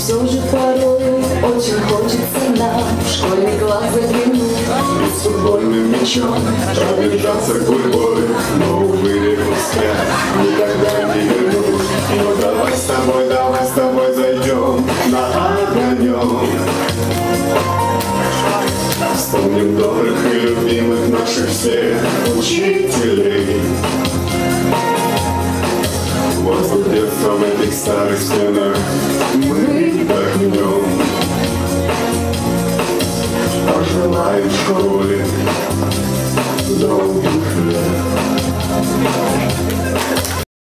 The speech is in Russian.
все же порой очень хочется нам в школьный класс заглянуть и с футбольным мячом пробежаться гурьбой, но, увы, реку взгляд никогда не вернуть. Но давай с тобой зайдем на огонек. Вспомним добрых и любимых наших всех учителей. Воздух детства в этих старых стенах мы вдохнем. Пожелаем в школе